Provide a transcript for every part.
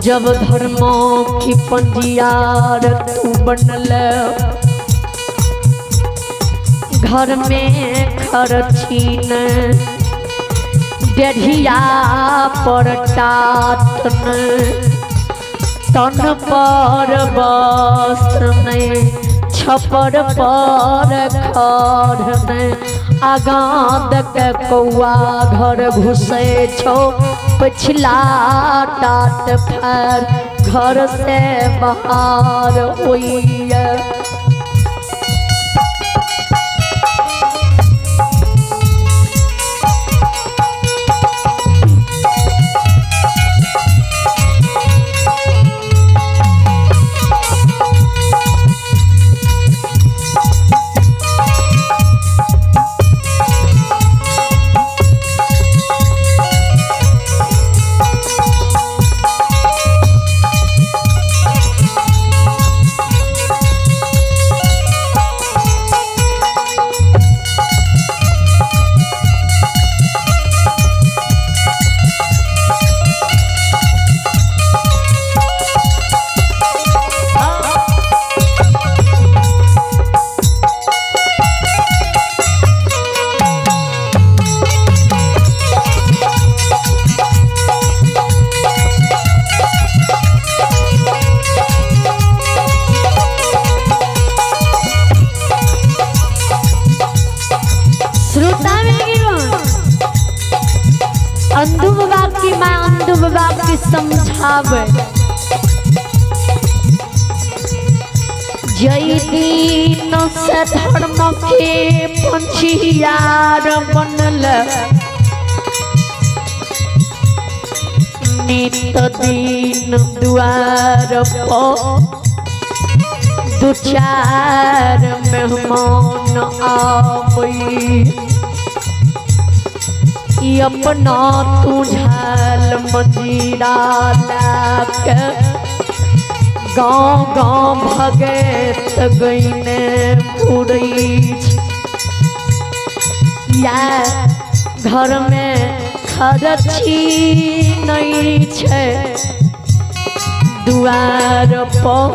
जब धर्मों की पंजियार तू बनल, घर में खर्चीन डेढ़िया पर टाटन, तन पर वस्त्र में छपर पर खर में, आगाद के कौआ घर घुसे छो पिछला टाट फैर, घर से बाहर ओइया। अंधु बाबा की माँ अंधु बाबा की समझावे, जय दीन से धर्म के पंछियार बनल, नित दिन द्वार पर दो चार मेहमान आवे, अपना तुझल मंजीरा लाके गाँव गाँव भगत गईने पुरई, या घर में खर्ची नहीं छे, दुआर पर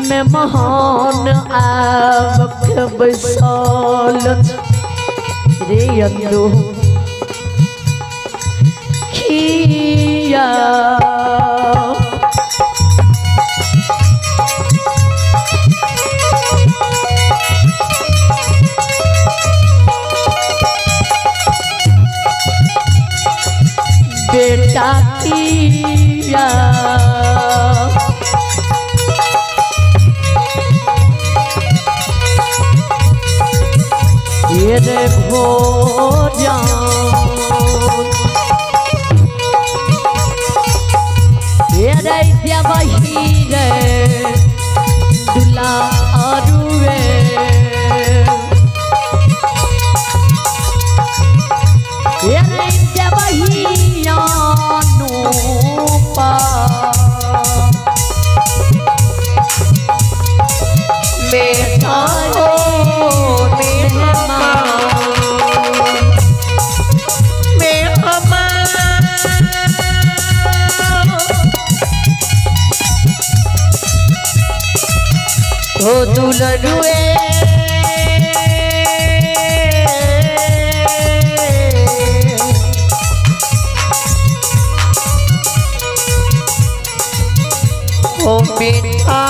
मेहमान आके बैसल रे अंधु बेटा किया ये देखो वही रे दुला अरुए, वही अनुपा बेटा ओ दुलरुए ओ बेटा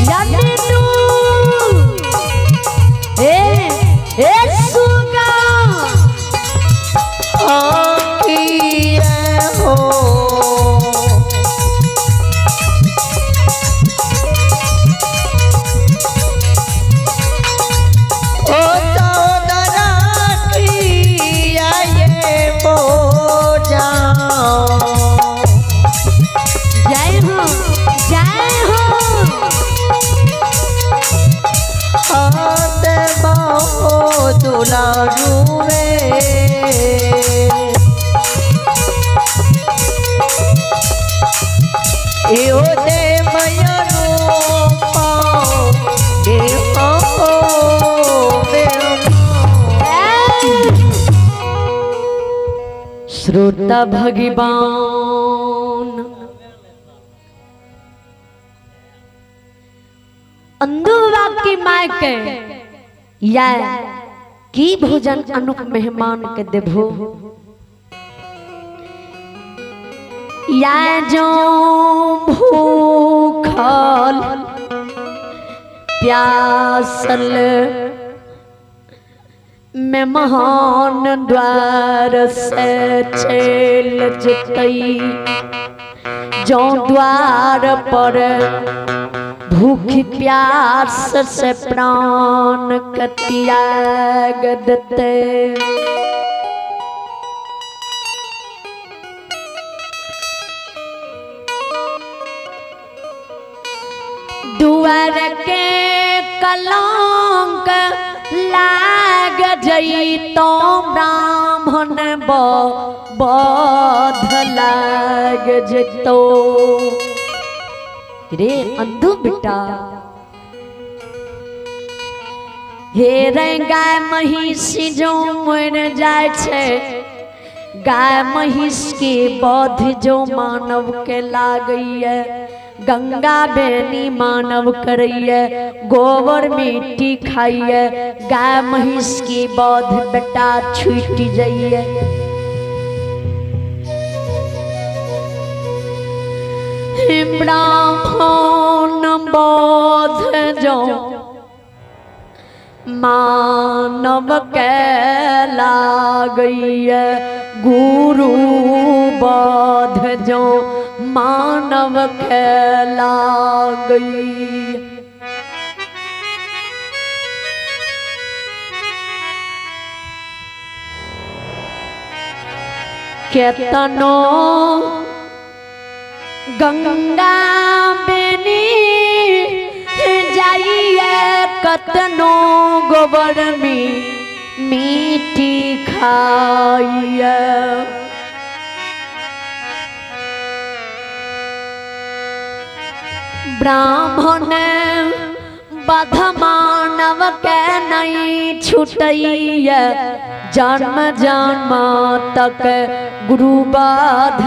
जाने तू ए सुगा हो श्रोता भगवान अंधुआ की माय के या की भोजन अनुप मेहमान के देभो या जो भूखल प्यासल मेहमान द्वार से चल जतई जो द्वार पर भूख प्यास से प्राण का त्याग देते दुआर के कलंक लाग जई तो ब्राह्मण बध लाग जतो रे अंधु बेटा हे रे गाय महिष जो मर जाय छे गाय महिष के बध जो मानव के लागैया गंगा बेनी मानव करैया गोबर मिट्टी खाइए गाय महिष की बध बेटा छूट जाइए ब्राह्मण बध जो मानव के लागैया गुरु बध जो मानव खेला गई केतनो गंगा बेनी जाइए कतनो गोबर में मिट्टी खाइए ब्राह्मण बध मानव के नहीं छुटैया जन्म जन्म तक गुरु बध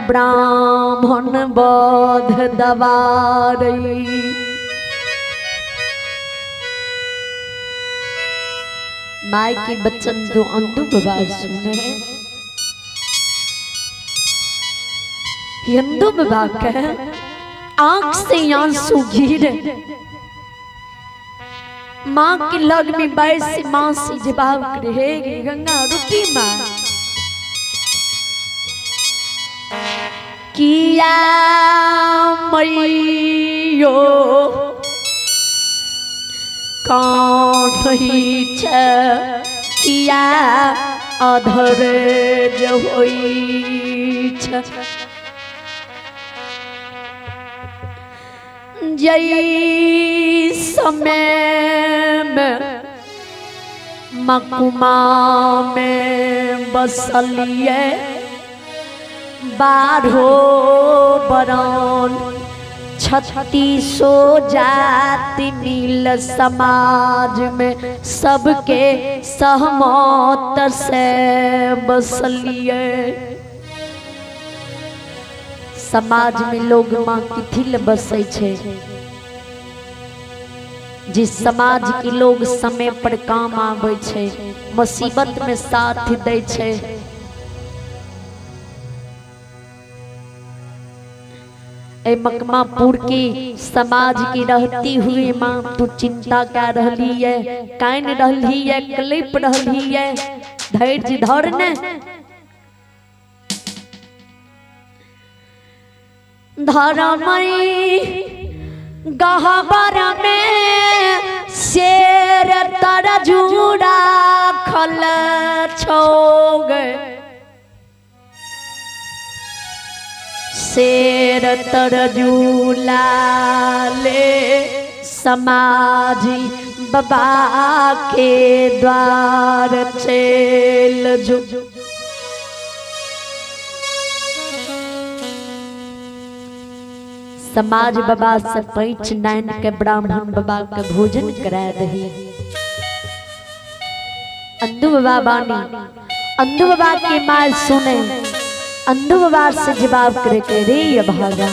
ब्राह्मण बध दवारई माय की बच्चन जो अंधु बाबा सुने हिंदू बाबा के आंख से आंसू गिरे माँ की लग में बैसी माँ से जवाब रहेगी गंगा रुकी माँ किया मैयो कान्ही छे किया अधर जो होई छे जई समय में मकुमा में बसलिए बारहो बरन 3600 जाति मिल समाज में सबके सहमत से बसलिए समाज में लोग माँ किथिल बसे छे जिस समाज के लोग समय पर काम आवे छे मुसीबत में साथ दे छे ए मकमापुर की समाज की रहती हुई माँ तू चिंता क्या रहली है कान रहली है क्लिप रहली है धैर्य धरने धरमई गहबर में शेर तरजुड़ा खल छोग शेर तरजुला ले समाजी बाबा के द्वार चल जो समाज बाबा से पैच नैन के ब्राह्मण बाबा के भोजन करा रही अंधु बाबा बानी अंधु बाबा की माल सुने, अंधु बाबा से जवाब करे के रे ये भागा।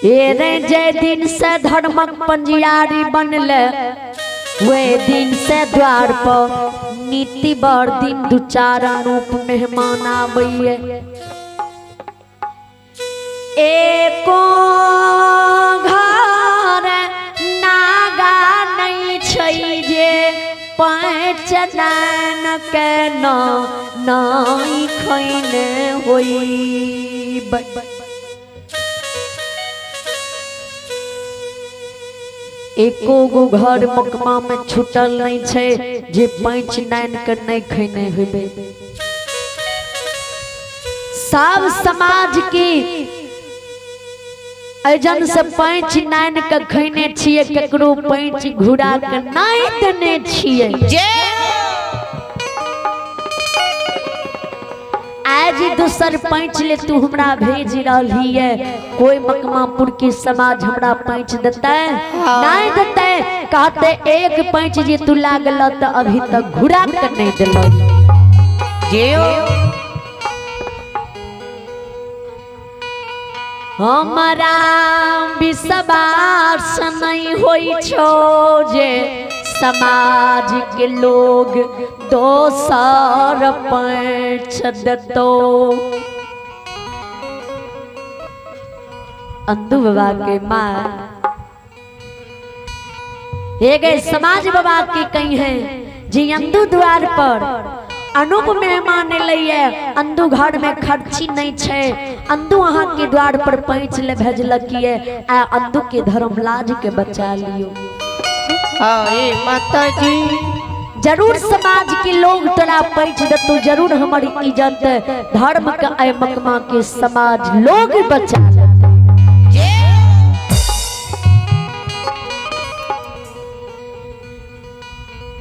ये रे जे दिन से धर्मक पंजियारी बनले, वे दिन से द्वार पर नीति बर दिन दू चार अनूप मेहमान आबैये। एको घर नागा नहीं छै जे पाँच नैन के नाई खैने होई। एको गो घर मकमा में छूटल नहीं छे जे पाँच नैन के नहीं खैने होबे। सब समाज की अजन से पाँच नैन के खैने छिए, केकरो पाँच घुरा के नहीं देने छिए। आज दूसर पैंच ले तू हमरा भेज रही है, कोई मकमापुर की समाज हमरा पैंच देते नहीं देते। कहते एक पैंच जे तू लागल तो अभी तक घुरा कर नहीं दिल। हमारा विश्वास नहीं होई छो जे समाज के लोग दोसर पैंच दतो। अंधु बाबा के माँ हे गए समाज बाबा की कही है जी अंधु द्वार पर अनूप मेहमान लइए। अंधु घर में खर्ची नहीं छे, अंधु अहाँ के द्वार पर पैंच ले भेजलकिए। आ अंधु के धर्म लाज के बचा लियो। माता जी जरूर समाज के लोग तोरा पैंच दतो, जरूर हमारी इज्जत धर्म के आय मकमा के समाज लोग बचा लेते।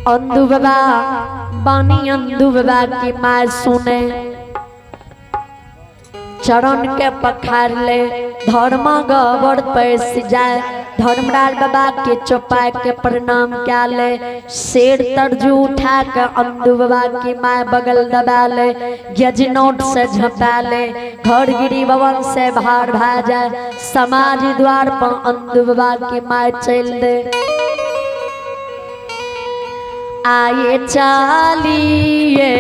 अंधु बाबा बानी अंधु बाबा की माँ सुने, चरण के पखार ले धर्म गबर पैस जाए। धर्मराज बाबा के चौपाई के प्रणाम क्या ले, शेर तरजू उठा के अंधु बाबा की माँ बगल दबा ले। गजनोट से झपा ले, घर गिरी भवन से भार भा जाए। समाज द्वार पर अंधु बाबा की माँ चल दे। आए चालिए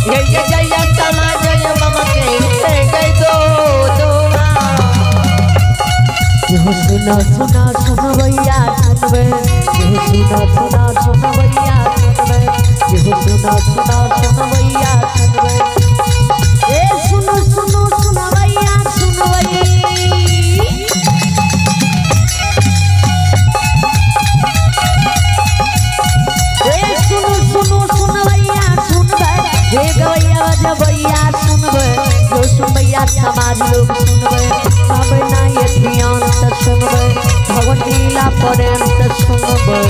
ये जय तमा जय बाबा के गई दो यो सुना सुना सुनवैया सुनबे यो सुना सुना सुनवैया सुनबे यो सुना सुना सुनवैया सुनबे ए सुनो सुनो सुनवैया सुनवैया गवैया सुनबे जो सुनबैया समाज लोग सुनबे बाबे ना ये ध्यान से सुनबे भगवान लीला प्रेम से सुनबे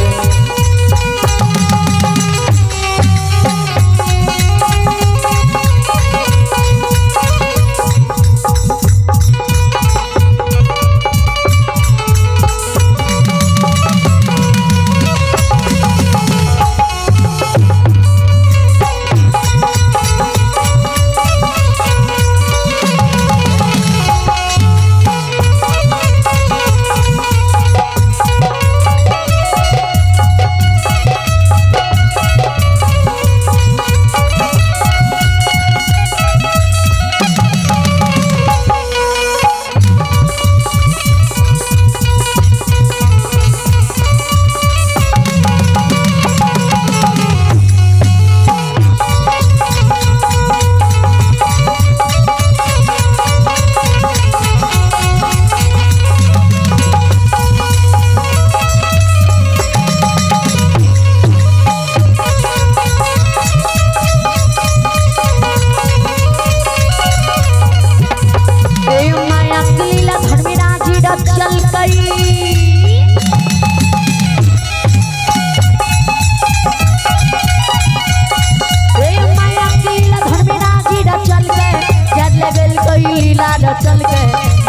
चल के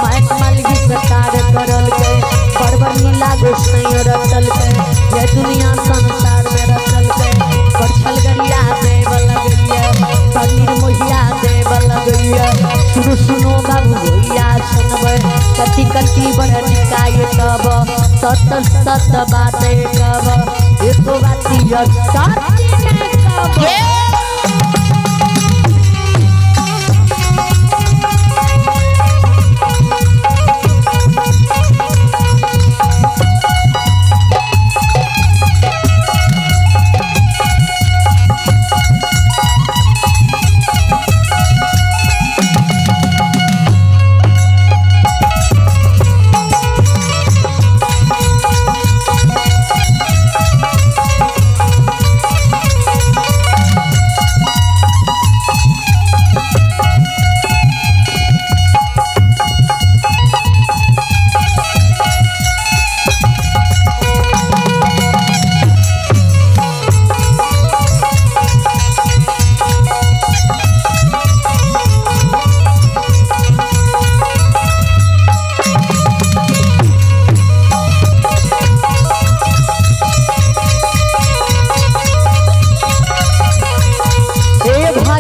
माइक मालगी सरकार करल के बड़बड़ नीला गोसाई रचल के ये दुनिया संसार में रचल के बड़ छलगरिया देव लगैया बड़ निर्मोहिया देव लगैया सुनो सुनो बाबू भैया सुनबे कति कति बड़ निकाय कब सत सत बातें कब एको बाती सत्य में कब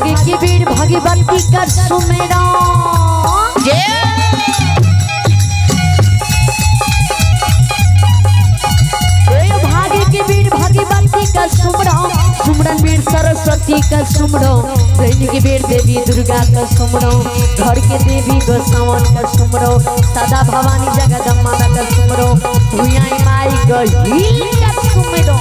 भगवती कर सुमेरा भाग्य के वीर भगवती का सुमरो सुमरन वीर सरस्वती का सुमरो दैनिक के वीर देवी दुर्गा का सुमरो घर के देवी गोसावन का सुमरो सदा भवानी जगदम्बा का सुमरो भुइया माई गही का सुमरो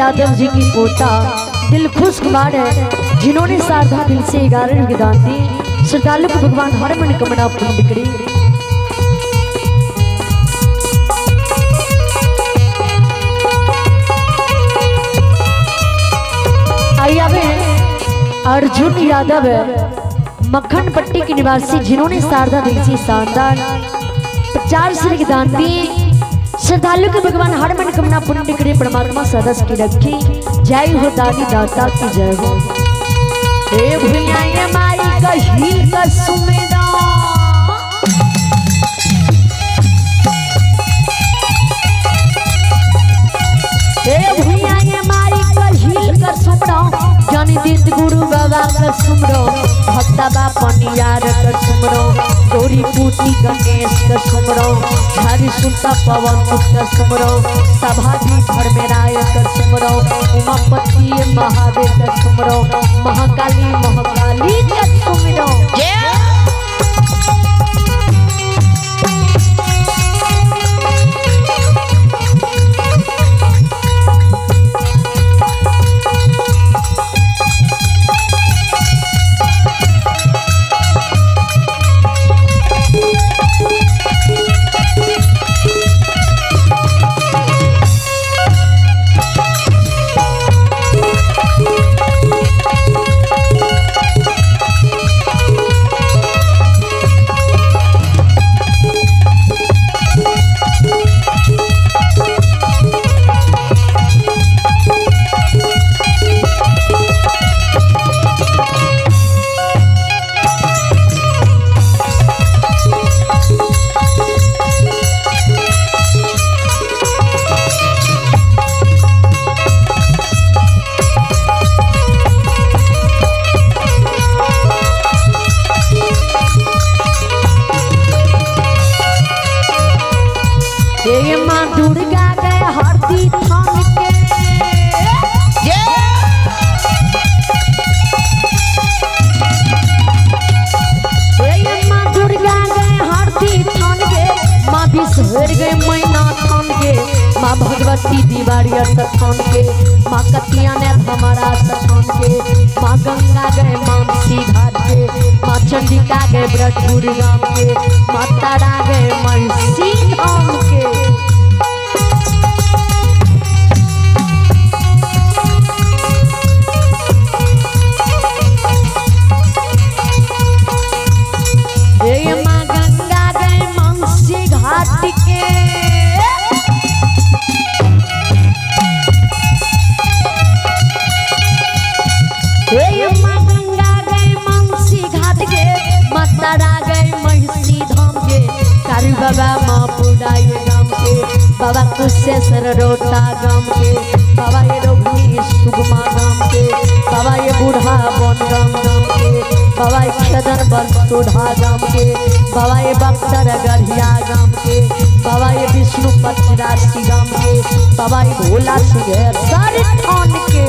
यादव जी की पोता दिल खुश कुमार है, जिन्होंने शारदा दिल से 11 रुपये दान दिए। श्रद्धालु को भगवान हर मनोकामना पूर्ण करे। अर्जुन यादव मक्खन पट्टी के निवासी, जिन्होंने शारदा दिल से शानदार 50 रुपये दान दिए। श्रद्धालु के भगवान हर मनोकामना पूर्ण करे, परमात्मा सदस्य की रखी। जय हो दानी दाता की जय हो। हे भैया ये माई का हील का सुमेदा, हे भैया ये माई का हील का सुमरो, जानी दीत गुरु बाबा का सुमरो, भक्ता बापा नियार का सुमरो, गौरी पूती गणेश का सुमरो, झारी सुनता पवन का सुमरो, सभाजी घर में राय का सुमरो, उमापति महादेव का सुमरो, महाकाली महाकाली का सुमरो। माँ भगवती दीवारी स्थान के, माँ कतिया ने हमारा स्थान के, माँ गंगा गए मानसी घाट के, माँ चंडिका गए ब्रजपुर गांव के, माँ तारा गए महिषी धाम के। माँ गंगा गए मानसी घाट के, माँ गंगा गए मानसी घाट के, माँ तारा गए महिषी धाम के, कारू बाबा माँ पुराई गांव के, बाबा कुशेश्वर रोटा गांव के, बाबा ये रोहिणी सुगमा गांव के, बाबा ये बूढ़ा बन गांव के, बाबा ये खेदन बन सोढ़ा गांव के, बाबा ये बक्सर गढ़िया गांव के, बाबा ये विष्णु पचरासी गांव के, बाबा ये भोला सिंह सारे थान के।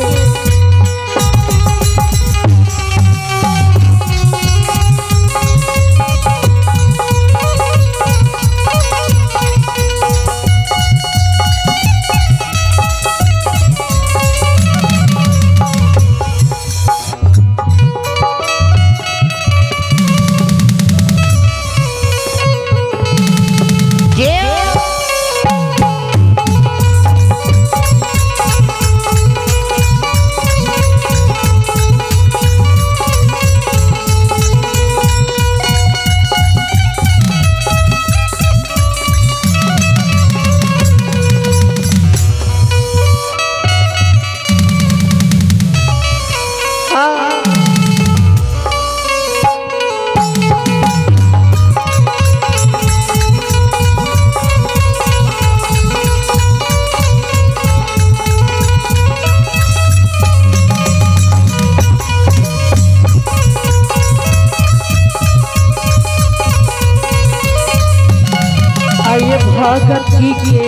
भगती के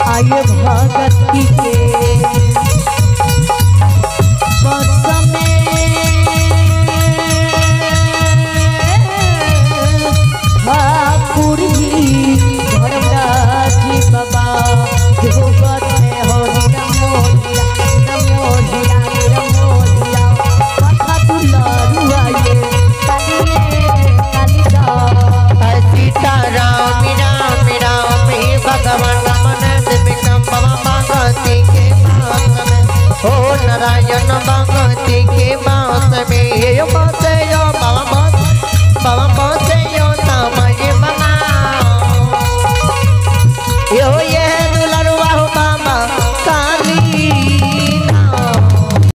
आये भगती के बस में ठाकुर जी धर्मराज बाबा परायण भक्ति के बास में